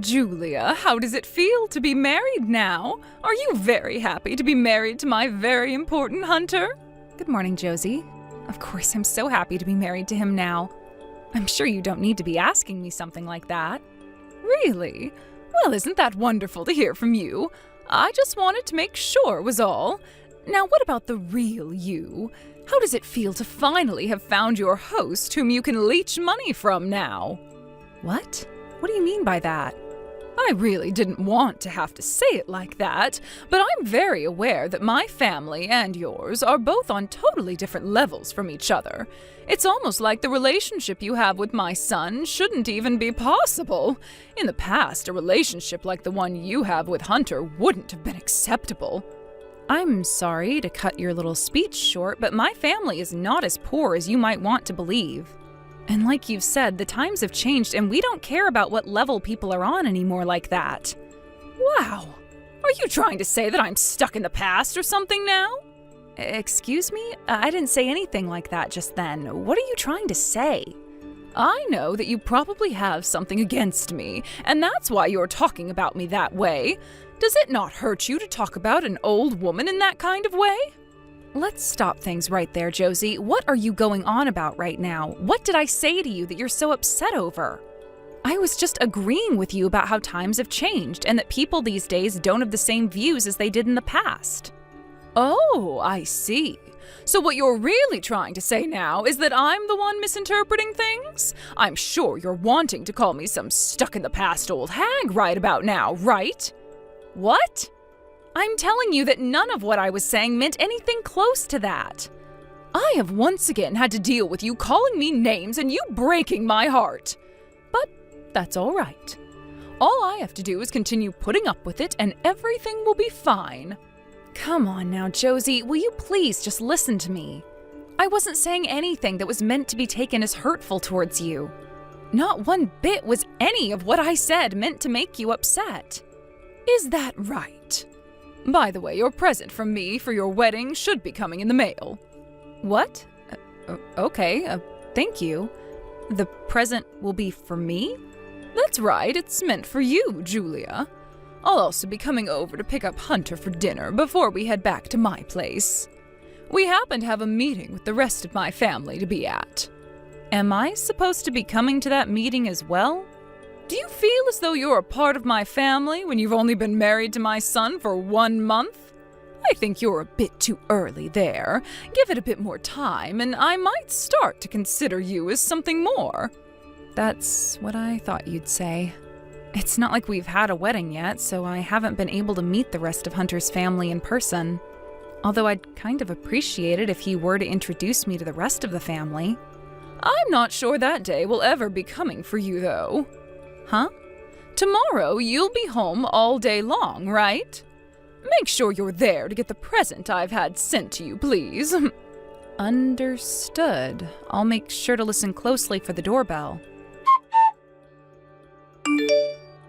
Julia, how does it feel to be married now? Are you very happy to be married to my very important Hunter? Good morning, Josie. Of course, I'm so happy to be married to him now. I'm sure you don't need to be asking me something like that. Really? Well, isn't that wonderful to hear from you? I just wanted to make sure was all. Now, what about the real you? How does it feel to finally have found your host whom you can leech money from now? What? What do you mean by that? I really didn't want to have to say it like that, but I'm very aware that my family and yours are both on totally different levels from each other. It's almost like the relationship you have with my son shouldn't even be possible. In the past, a relationship like the one you have with Hunter wouldn't have been acceptable. I'm sorry to cut your little speech short, but my family is not as poor as you might want to believe. And like you've said, the times have changed and we don't care about what level people are on anymore like that. Wow. Are you trying to say that I'm stuck in the past or something now? Excuse me? I didn't say anything like that just then. What are you trying to say? I know that you probably have something against me, and that's why you're talking about me that way. Does it not hurt you to talk about an old woman in that kind of way? Let's stop things right there, Josie. What are you going on about right now? What did I say to you that you're so upset over? I was just agreeing with you about how times have changed and that people these days don't have the same views as they did in the past. Oh, I see. So what you're really trying to say now is that I'm the one misinterpreting things? I'm sure you're wanting to call me some stuck-in-the-past old hag right about now, right? What? I'm telling you that none of what I was saying meant anything close to that. I have once again had to deal with you calling me names and you breaking my heart. But that's all right. All I have to do is continue putting up with it and everything will be fine. Come on now, Josie, will you please just listen to me? I wasn't saying anything that was meant to be taken as hurtful towards you. Not one bit was any of what I said meant to make you upset. Is that right? By the way, your present from me for your wedding should be coming in the mail. What? Okay, thank you. The present will be for me? That's right, it's meant for you, Julia. I'll also be coming over to pick up Hunter for dinner before we head back to my place. We happen to have a meeting with the rest of my family to be at. Am I supposed to be coming to that meeting as well? Do you feel as though you're a part of my family when you've only been married to my son for 1 month? I think you're a bit too early there. Give it a bit more time, and I might start to consider you as something more. That's what I thought you'd say. It's not like we've had a wedding yet, so I haven't been able to meet the rest of Hunter's family in person. Although I'd kind of appreciate it if he were to introduce me to the rest of the family. I'm not sure that day will ever be coming for you, though. Huh? Tomorrow you'll be home all day long, right? Make sure you're there to get the present I've had sent to you, please. Understood. I'll make sure to listen closely for the doorbell.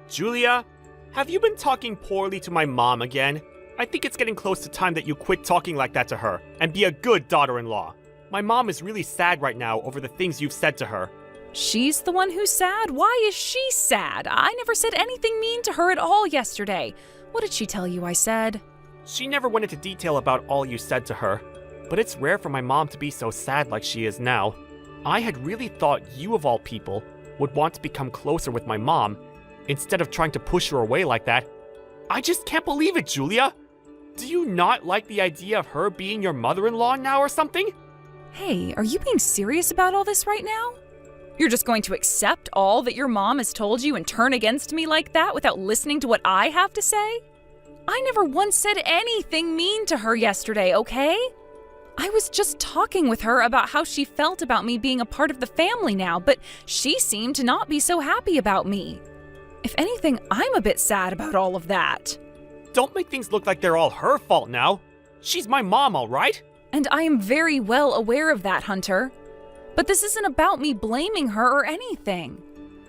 Julia, have you been talking poorly to my mom again? I think it's getting close to time that you quit talking like that to her and be a good daughter-in-law. My mom is really sad right now over the things you've said to her. She's the one who's sad? Why is she sad? I never said anything mean to her at all yesterday. What did she tell you I said? She never went into detail about all you said to her, but it's rare for my mom to be so sad like she is now. I had really thought you, of all people, would want to become closer with my mom, instead of trying to push her away like that. I just can't believe it, Julia! Do you not like the idea of her being your mother-in-law now or something? Hey, are you being serious about all this right now? You're just going to accept all that your mom has told you and turn against me like that without listening to what I have to say? I never once said anything mean to her yesterday, okay? I was just talking with her about how she felt about me being a part of the family now, but she seemed to not be so happy about me. If anything, I'm a bit sad about all of that. Don't make things look like they're all her fault now. She's my mom, all right? And I am very well aware of that, Hunter. But this isn't about me blaming her or anything.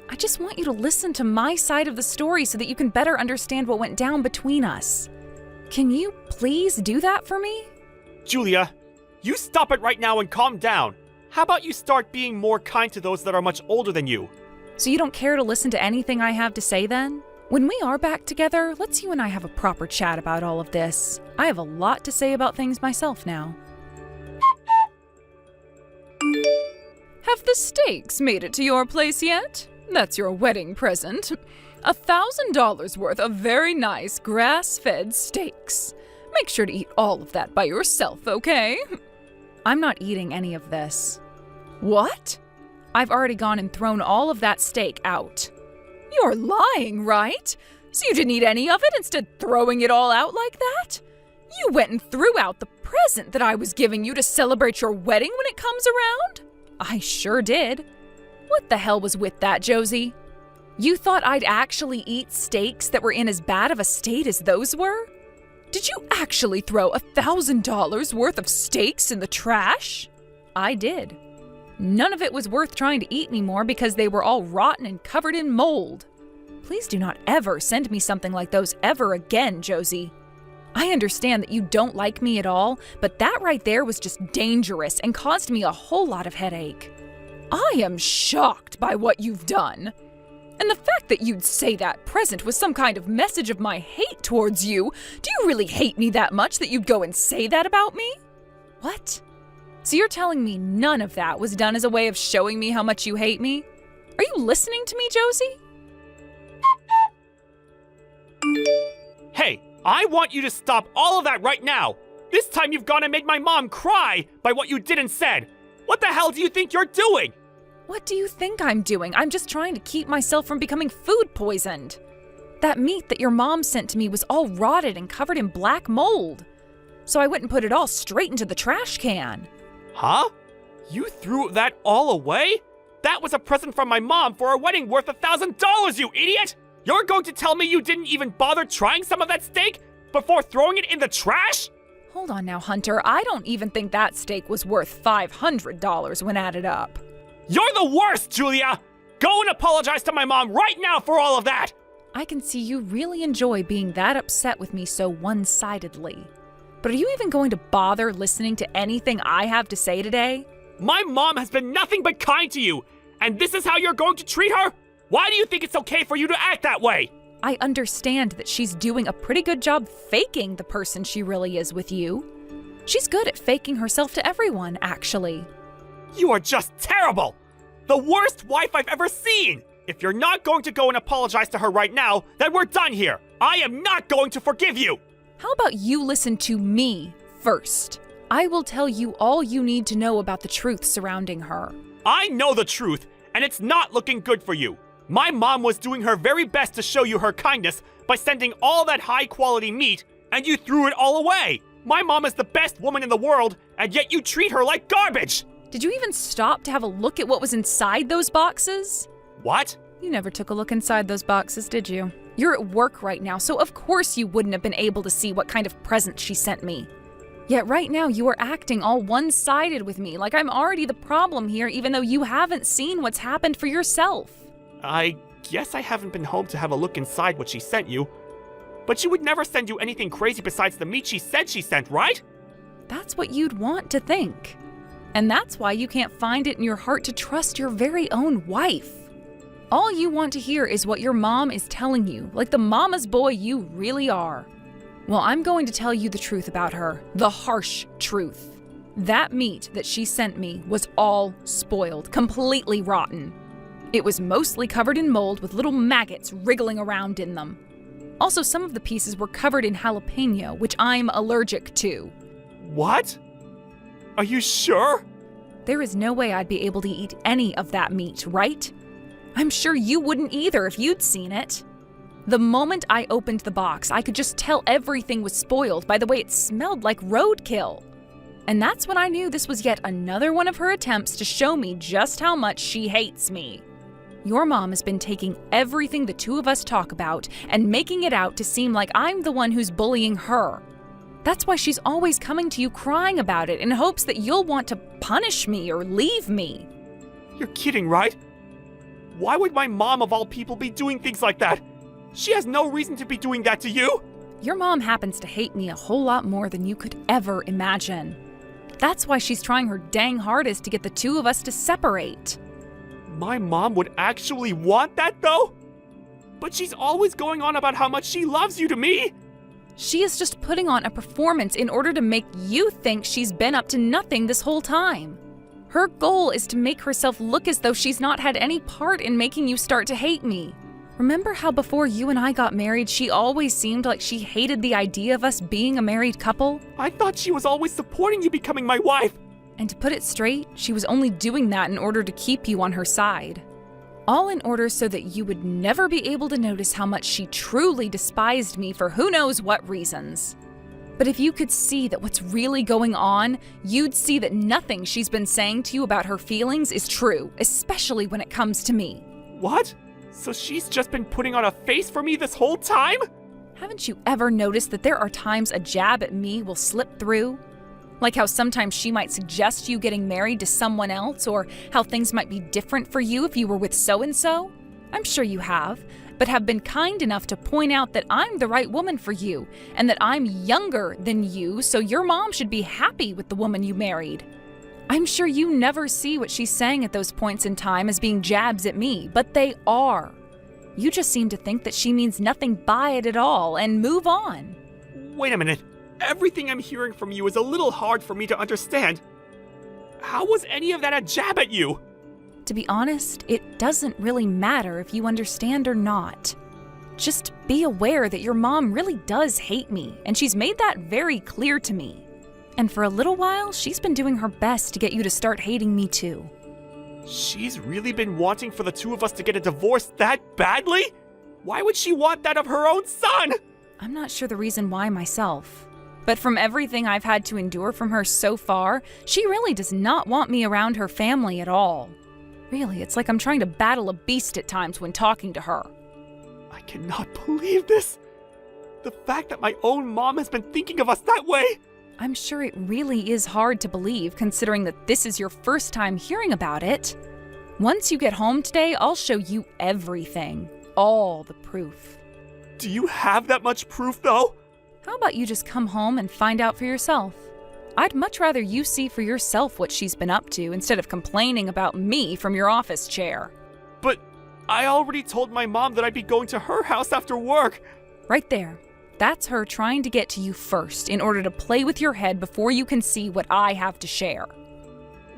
I just want you to listen to my side of the story so that you can better understand what went down between us. Can you please do that for me? Julia, you stop it right now and calm down. How about you start being more kind to those that are much older than you? So you don't care to listen to anything I have to say then? When we are back together, let's you and I have a proper chat about all of this. I have a lot to say about things myself now. Have the steaks made it to your place yet? That's your wedding present. $1,000 worth of very nice grass-fed steaks. Make sure to eat all of that by yourself, okay? I'm not eating any of this. What? I've already gone and thrown all of that steak out. You're lying, right? So you didn't eat any of it instead throwing it all out like that? You went and threw out the present that I was giving you to celebrate your wedding when it comes around? I sure did. What the hell was with that, Josie? You thought I'd actually eat steaks that were in as bad of a state as those were? Did you actually throw $1,000 worth of steaks in the trash? I did. None of it was worth trying to eat anymore because they were all rotten and covered in mold. Please do not ever send me something like those ever again, Josie. I understand that you don't like me at all, but that right there was just dangerous and caused me a whole lot of headache. I am shocked by what you've done. And the fact that you'd say that present was some kind of message of my hate towards you. Do you really hate me that much that you'd go and say that about me? What? So you're telling me none of that was done as a way of showing me how much you hate me? Are you listening to me, Josie? Hey, I want you to stop all of that right now! This time you've gone and made my mom cry by what you did and said! What the hell do you think you're doing? What do you think I'm doing? I'm just trying to keep myself from becoming food poisoned. That meat that your mom sent to me was all rotted and covered in black mold. So I went and put it all straight into the trash can. Huh? You threw that all away? That was a present from my mom for a wedding worth $1,000, you idiot! You're going to tell me you didn't even bother trying some of that steak before throwing it in the trash? Hold on now, Hunter. I don't even think that steak was worth $500 when added up. You're the worst, Julia! Go and apologize to my mom right now for all of that! I can see you really enjoy being that upset with me so one-sidedly. But are you even going to bother listening to anything I have to say today? My mom has been nothing but kind to you, and this is how you're going to treat her? Why do you think it's okay for you to act that way? I understand that she's doing a pretty good job faking the person she really is with you. She's good at faking herself to everyone, actually. You are just terrible! The worst wife I've ever seen! If you're not going to go and apologize to her right now, then we're done here! I am not going to forgive you! How about you listen to me first? I will tell you all you need to know about the truth surrounding her. I know the truth, and it's not looking good for you. My mom was doing her very best to show you her kindness by sending all that high-quality meat, and you threw it all away! My mom is the best woman in the world, and yet you treat her like garbage! Did you even stop to have a look at what was inside those boxes? What? You never took a look inside those boxes, did you? You're at work right now, so of course you wouldn't have been able to see what kind of present she sent me. Yet right now you are acting all one-sided with me, like I'm already the problem here, even though you haven't seen what's happened for yourself. I guess I haven't been home to have a look inside what she sent you. But she would never send you anything crazy besides the meat she said she sent, right? That's what you'd want to think. And that's why you can't find it in your heart to trust your very own wife. All you want to hear is what your mom is telling you, like the mama's boy you really are. Well, I'm going to tell you the truth about her, the harsh truth. That meat that she sent me was all spoiled, completely rotten. It was mostly covered in mold with little maggots wriggling around in them. Also, some of the pieces were covered in jalapeno, which I'm allergic to. What? Are you sure? There is no way I'd be able to eat any of that meat, right? I'm sure you wouldn't either if you'd seen it. The moment I opened the box, I could just tell everything was spoiled by the way it smelled like roadkill. And that's when I knew this was yet another one of her attempts to show me just how much she hates me. Your mom has been taking everything the two of us talk about and making it out to seem like I'm the one who's bullying her. That's why she's always coming to you crying about it in hopes that you'll want to punish me or leave me. You're kidding, right? Why would my mom of all people be doing things like that? She has no reason to be doing that to you. Your mom happens to hate me a whole lot more than you could ever imagine. That's why she's trying her dang hardest to get the two of us to separate. My mom would actually want that, though? But she's always going on about how much she loves you to me! She is just putting on a performance in order to make you think she's been up to nothing this whole time. Her goal is to make herself look as though she's not had any part in making you start to hate me. Remember how before you and I got married, she always seemed like she hated the idea of us being a married couple? I thought she was always supporting you becoming my wife! And to put it straight, she was only doing that in order to keep you on her side. All in order so that you would never be able to notice how much she truly despised me for who knows what reasons. But if you could see that what's really going on, you'd see that nothing she's been saying to you about her feelings is true, especially when it comes to me. What? So she's just been putting on a face for me this whole time? Haven't you ever noticed that there are times a jab at me will slip through? Like how sometimes she might suggest you getting married to someone else, or how things might be different for you if you were with so-and-so? I'm sure you have, but have been kind enough to point out that I'm the right woman for you, and that I'm younger than you, so your mom should be happy with the woman you married. I'm sure you never see what she's saying at those points in time as being jabs at me, but they are. You just seem to think that she means nothing by it at all, and move on. Wait a minute. Everything I'm hearing from you is a little hard for me to understand. How was any of that a jab at you? To be honest, it doesn't really matter if you understand or not. Just be aware that your mom really does hate me, and she's made that very clear to me. And for a little while, she's been doing her best to get you to start hating me too. She's really been wanting for the two of us to get a divorce that badly? Why would she want that of her own son? I'm not sure the reason why myself. But from everything I've had to endure from her so far, she really does not want me around her family at all. Really, it's like I'm trying to battle a beast at times when talking to her. I cannot believe this. The fact that my own mom has been thinking of us that way. I'm sure it really is hard to believe, considering that this is your first time hearing about it. Once you get home today, I'll show you everything. All the proof. Do you have that much proof, though? How about you just come home and find out for yourself? I'd much rather you see for yourself what she's been up to instead of complaining about me from your office chair. But I already told my mom that I'd be going to her house after work. Right there. That's her trying to get to you first in order to play with your head before you can see what I have to share.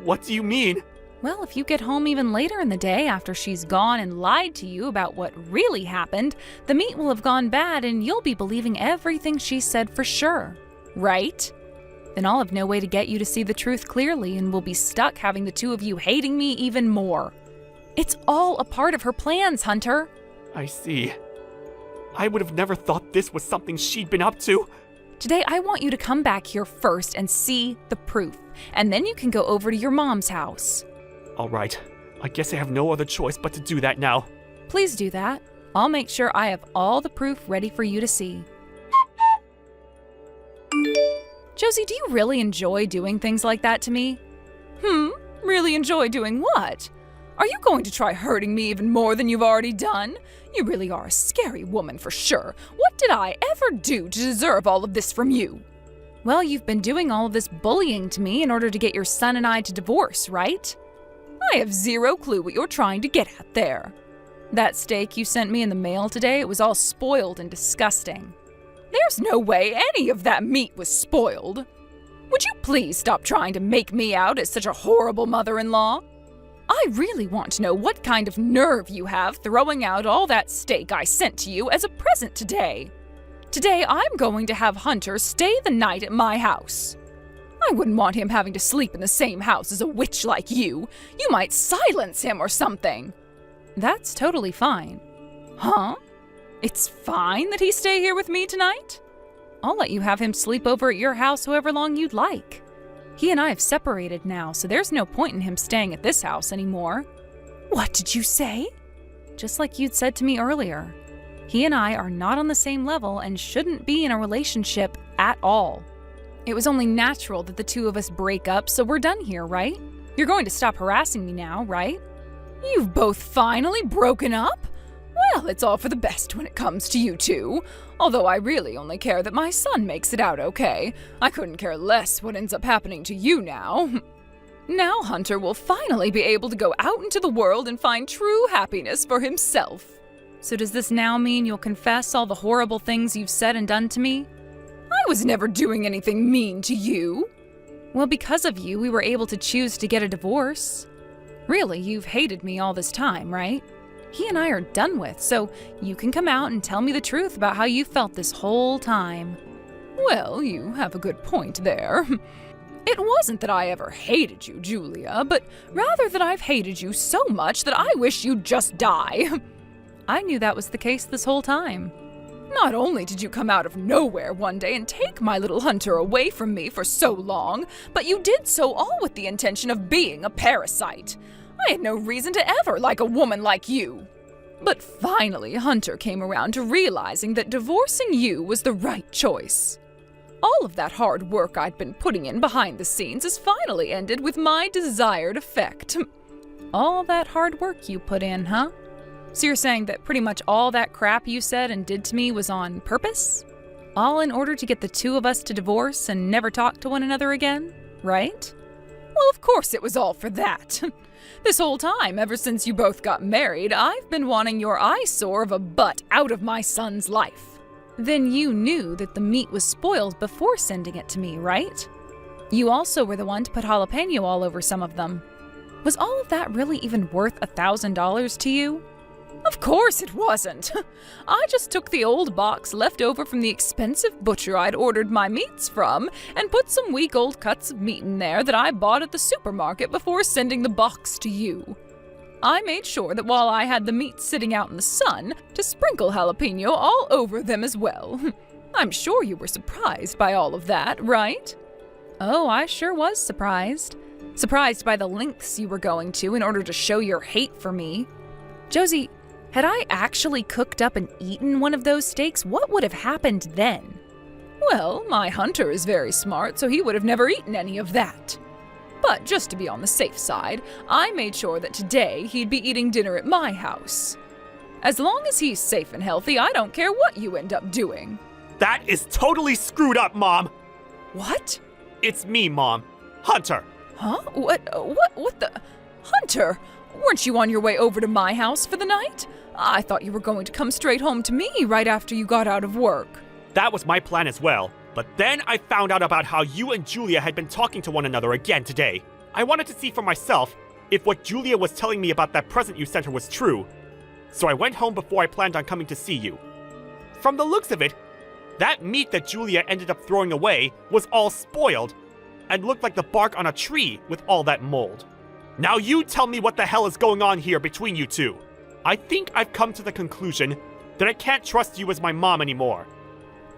What do you mean? Well, if you get home even later in the day after she's gone and lied to you about what really happened, the meat will have gone bad and you'll be believing everything she said for sure. Right? Then I'll have no way to get you to see the truth clearly and we'll be stuck having the two of you hating me even more. It's all a part of her plans, Hunter. I see. I would have never thought this was something she'd been up to. Today, I want you to come back here first and see the proof, and then you can go over to your mom's house. All right. I guess I have no other choice but to do that now. Please do that. I'll make sure I have all the proof ready for you to see. Josie, do you really enjoy doing things like that to me? Really enjoy doing what? Are you going to try hurting me even more than you've already done? You really are a scary woman for sure. What did I ever do to deserve all of this from you? Well, you've been doing all of this bullying to me in order to get your son and I to divorce, right? I have zero clue what you're trying to get at there. That steak you sent me in the mail today, it was all spoiled and disgusting. There's no way any of that meat was spoiled. Would you please stop trying to make me out as such a horrible mother-in-law? I really want to know what kind of nerve you have throwing out all that steak I sent to you as a present today. Today, I'm going to have Hunter stay the night at my house. I wouldn't want him having to sleep in the same house as a witch like you. You might silence him or something. That's totally fine. Huh? It's fine that he stay here with me tonight? I'll let you have him sleep over at your house however long you'd like. He and I have separated now, so there's no point in him staying at this house anymore. What did you say? Just like you'd said to me earlier. He and I are not on the same level and shouldn't be in a relationship at all. It was only natural that the two of us break up, so we're done here, right? You're going to stop harassing me now, right? You've both finally broken up? Well, it's all for the best when it comes to you two. Although I really only care that my son makes it out okay. I couldn't care less what ends up happening to you now. Now Hunter will finally be able to go out into the world and find true happiness for himself. So does this now mean you'll confess all the horrible things you've said and done to me? I was never doing anything mean to you. Well, because of you, we were able to choose to get a divorce. Really, you've hated me all this time, right? He and I are done with, so you can come out and tell me the truth about how you felt this whole time. Well, you have a good point there. It wasn't that I ever hated you, Julia, but rather that I've hated you so much that I wish you'd just die. I knew that was the case this whole time. Not only did you come out of nowhere one day and take my little Hunter away from me for so long, but you did so all with the intention of being a parasite. I had no reason to ever like a woman like you. But finally, Hunter came around to realizing that divorcing you was the right choice. All of that hard work I'd been putting in behind the scenes has finally ended with my desired effect. All that hard work you put in, huh? So you're saying that pretty much all that crap you said and did to me was on purpose? All in order to get the two of us to divorce and never talk to one another again, right? Well, of course it was all for that. This whole time, ever since you both got married, I've been wanting your eyesore of a butt out of my son's life. Then you knew that the meat was spoiled before sending it to me, right? You also were the one to put jalapeno all over some of them. Was all of that really even worth $1,000 to you? Of course it wasn't. I just took the old box left over from the expensive butcher I'd ordered my meats from and put some week old cuts of meat in there that I bought at the supermarket before sending the box to you. I made sure that while I had the meat sitting out in the sun, to sprinkle jalapeno all over them as well. I'm sure you were surprised by all of that, right? Oh, I sure was surprised. Surprised by the lengths you were going to in order to show your hate for me. Josie, had I actually cooked up and eaten one of those steaks, what would have happened then? Well, my Hunter is very smart, so he would have never eaten any of that. But just to be on the safe side, I made sure that today he'd be eating dinner at my house. As long as he's safe and healthy, I don't care what you end up doing. That is totally screwed up, Mom! What? It's me, Mom. Hunter! Huh? What the... Hunter? Weren't you on your way over to my house for the night? I thought you were going to come straight home to me right after you got out of work. That was my plan as well. But then I found out about how you and Julia had been talking to one another again today. I wanted to see for myself if what Julia was telling me about that present you sent her was true. So I went home before I planned on coming to see you. From the looks of it, that meat that Julia ended up throwing away was all spoiled and looked like the bark on a tree with all that mold. Now you tell me what the hell is going on here between you two. I think I've come to the conclusion that I can't trust you as my mom anymore.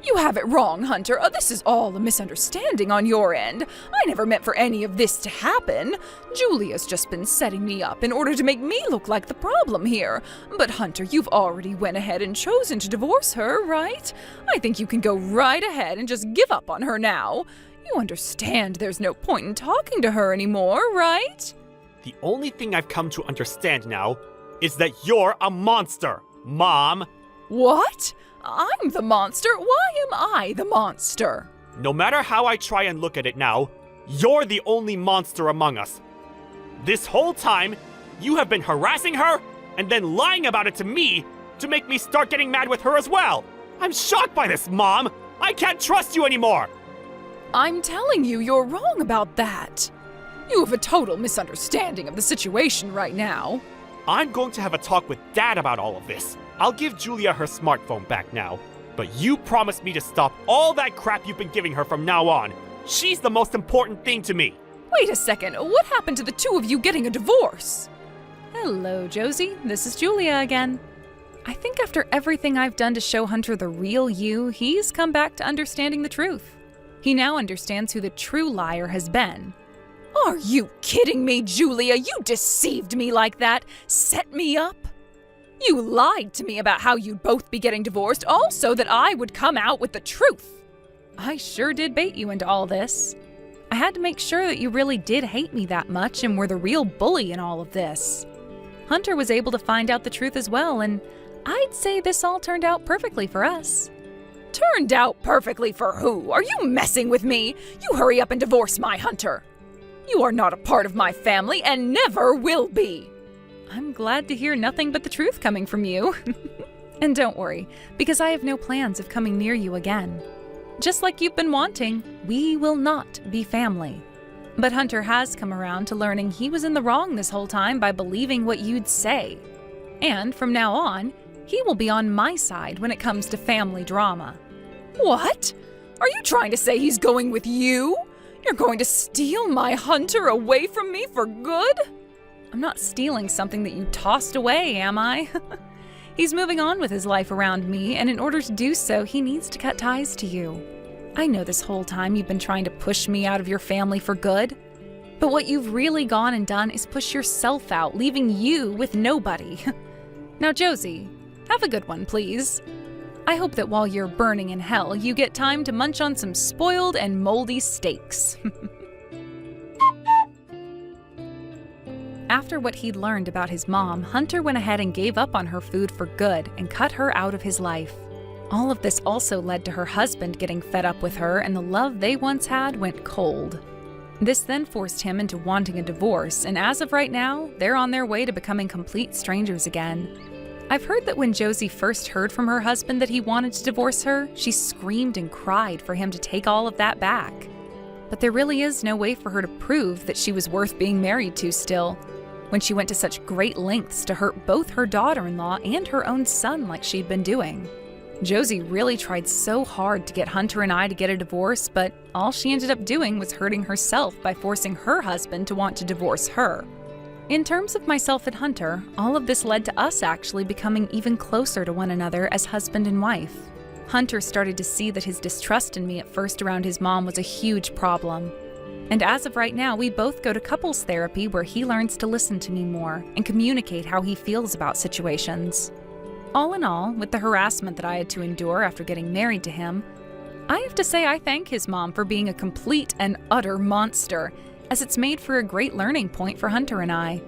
You have it wrong, Hunter. This is all a misunderstanding on your end. I never meant for any of this to happen. Julia's just been setting me up in order to make me look like the problem here. But Hunter, you've already went ahead and chosen to divorce her, right? I think you can go right ahead and just give up on her now. You understand there's no point in talking to her anymore, right? The only thing I've come to understand now is that you're a monster, Mom. What? I'm the monster? Why am I the monster? No matter how I try and look at it now, you're the only monster among us. This whole time, you have been harassing her and then lying about it to me to make me start getting mad with her as well. I'm shocked by this, Mom. I can't trust you anymore. I'm telling you, you're wrong about that. You have a total misunderstanding of the situation right now. I'm going to have a talk with Dad about all of this. I'll give Julia her smartphone back now. But you promised me to stop all that crap you've been giving her from now on. She's the most important thing to me. Wait a second, what happened to the two of you getting a divorce? Hello, Josie. This is Julia again. I think after everything I've done to show Hunter the real you, he's come back to understanding the truth. He now understands who the true liar has been. Are you kidding me, Julia? You deceived me like that. Set me up. You lied to me about how you'd both be getting divorced, also that I would come out with the truth. I sure did bait you into all this. I had to make sure that you really did hate me that much and were the real bully in all of this. Hunter was able to find out the truth as well, and I'd say this all turned out perfectly for us. Turned out perfectly for who? Are you messing with me? You hurry up and divorce my Hunter. You are not a part of my family and never will be. I'm glad to hear nothing but the truth coming from you. And don't worry, because I have no plans of coming near you again. Just like you've been wanting, we will not be family. But Hunter has come around to learning he was in the wrong this whole time by believing what you'd say. And from now on, he will be on my side when it comes to family drama. What? Are you trying to say he's going with you? You're going to steal my Hunter away from me for good? I'm not stealing something that you tossed away, am I? He's moving on with his life around me, and in order to do so, he needs to cut ties to you. I know this whole time you've been trying to push me out of your family for good. But what you've really gone and done is push yourself out, leaving you with nobody. Now, Josie, have a good one, please. I hope that while you're burning in hell, you get time to munch on some spoiled and moldy steaks. After what he'd learned about his mom, Hunter went ahead and gave up on her food for good and cut her out of his life. All of this also led to her husband getting fed up with her, and the love they once had went cold. This then forced him into wanting a divorce, and as of right now, they're on their way to becoming complete strangers again. I've heard that when Josie first heard from her husband that he wanted to divorce her, she screamed and cried for him to take all of that back. But there really is no way for her to prove that she was worth being married to still, when she went to such great lengths to hurt both her daughter-in-law and her own son like she'd been doing. Josie really tried so hard to get Hunter and I to get a divorce, but all she ended up doing was hurting herself by forcing her husband to want to divorce her. In terms of myself and Hunter, all of this led to us actually becoming even closer to one another as husband and wife. Hunter started to see that his distrust in me at first around his mom was a huge problem. And as of right now, we both go to couples therapy where he learns to listen to me more and communicate how he feels about situations. All in all, with the harassment that I had to endure after getting married to him, I have to say I thank his mom for being a complete and utter monster, as it's made for a great learning point for Hunter and I.